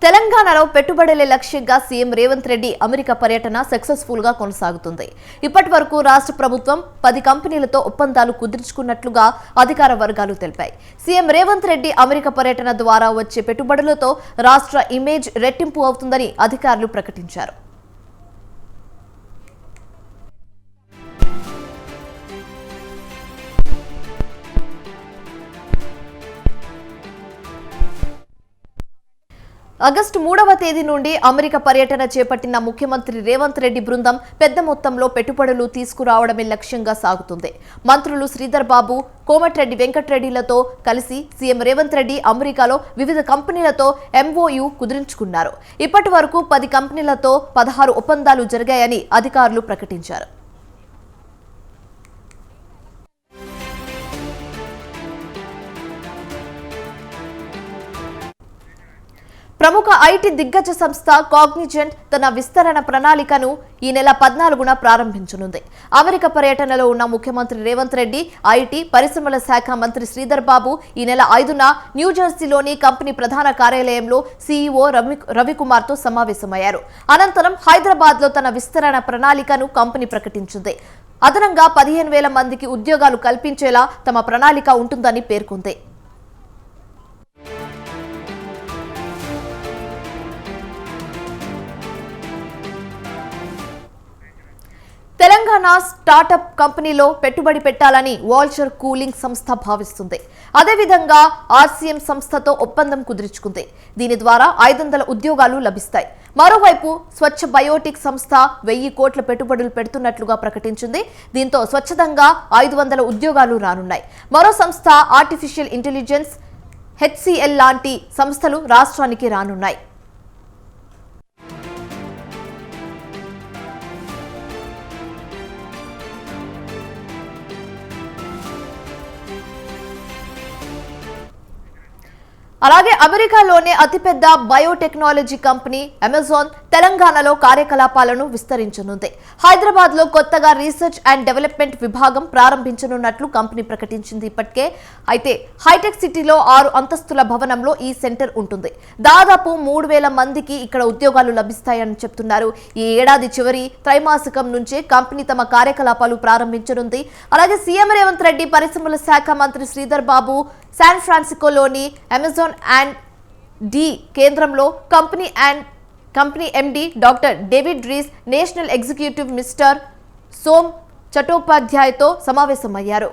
తెలంగాణలో పెట్టుబడుల లక్ష్యంగా సీఎం రేవంత్ రెడ్డి అమెరికా పర్యటన సక్సెస్ఫుల్ గా కొనసాగుతుంది. ఇప్పటివరకు రాష్ట్ర ప్రభుత్వం 10 కంపెనీలతో ఒప్పందాలు కుదుర్చుకున్నట్లుగా అధికార వర్గాలు తెలిపాయి. సీఎం రేవంత్ రెడ్డి అమెరికా పర్యటన ద్వారా వచ్చే పెట్టుబడులతో రాష్ట్ర ఇమేజ్ రెట్టింపు అవుతుందని అధికారులు ప్రకటించారు. ఆగస్టు 3వ తేదీ నుండి అమెరికా పర్యటన చేపట్టిన ముఖ్యమంత్రి రేవంత్ రెడ్డి బృందం పెద్ద మొత్తంలో పెట్టుబడులు తీసుకురావడమే లక్ష్యంగా సాగుతుంది. మంత్రులు శ్రీధర్ బాబు, కోమటిరెడ్డి వెంకటరెడ్డిలతో కలిసి సీఎం రేవంత్ రెడ్డి అమెరికాలో వివిధ కంపెనీలతో ఎంఓయూ కుదుర్చుకున్నారు. ఇప్పటి వరకు 10 కంపెనీలతో 16 ఒప్పందాలు జరిగాయని అధికారులు ప్రకటించారు. ప్రముఖ ఐటీ దిగ్గజ సంస్థ కాగ్నిజెంట్ తన విస్తరణ ప్రణాళికను ఈ నెల 14న ప్రారంభించనుంది. అమెరికా పర్యటనలో ఉన్న ముఖ్యమంత్రి రేవంత్ రెడ్డి ఐటీ పరిశ్రమల శాఖ మంత్రి శ్రీధర్ బాబు ఈ నెల 5న న్యూజెర్సీలోని కంపెనీ ప్రధాన కార్యాలయంలో సీఈఓ రవికుమార్తో సమావేశమయ్యారు. అనంతరం హైదరాబాద్లో తన విస్తరణ ప్రణాళికను కంపెనీ ప్రకటించింది. అదనంగా 15,000 మందికి ఉద్యోగాలు కల్పించేలా తమ ప్రణాళిక ఉంటుందని పేర్కొంది. తెలంగాణ స్టార్టప్ కంపెనీలో పెట్టుబడి పెట్టాలని వాల్చర్ కూలింగ్ సంస్థ భావిస్తుంది. అదేవిధంగా ఆర్సీఎం సంస్థతో ఒప్పందం కుదుర్చుకుంది. దీని ద్వారా 500 ఉద్యోగాలు లభిస్తాయి. మరోవైపు స్వచ్ఛ బయోటిక్ సంస్థ 1000 కోట్ల పెట్టుబడులు పెడుతున్నట్లుగా ప్రకటించింది. దీంతో స్వచ్ఛందంగా 500 ఉద్యోగాలు రానున్నాయి. మరో సంస్థ ఆర్టిఫిషియల్ ఇంటెలిజెన్స్ హెచ్సిఎల్ లాంటి సంస్థలు రాష్ట్రానికి రానున్నాయి. అలాగే అమెరికాలోనే అతిపెద్ద బయోటెక్నాలజీ కంపెనీ అమెజాన్ తెలంగాణలో కార్యకలాపాలను విస్తరించనుంది. హైదరాబాద్లో కొత్తగా రీసెర్చ్ అండ్ డెవలప్మెంట్ విభాగం ప్రారంభించనున్నట్లు కంపెనీ ప్రకటించింది. ఇప్పటికే అయితే హైటెక్ సిటీలో 6 అంతస్తుల భవనంలో ఈ సెంటర్ ఉంటుంది. దాదాపు 3,000 మందికి ఇక్కడ ఉద్యోగాలు లభిస్తాయని చెప్తున్నారు. ఈ ఏడాది చివరి త్రైమాసికం నుంచే కంపెనీ తమ కార్యకలాపాలు ప్రారంభించనుంది. అలాగే సీఎం రేవంత్ రెడ్డి పరిశ్రమల శాఖ మంత్రి Sridhar Babu San ఫ్రాన్సిస్కోలోని Amazon and D కేంద్రంలో కంపెనీ ఎండి డాక్టర్ డేవిడ్ రీస్, నేషనల్ ఎగ్జిక్యూటివ్ మిస్టర్ సోమ్ చటోపాధ్యాయతో సమావేశమయ్యారు.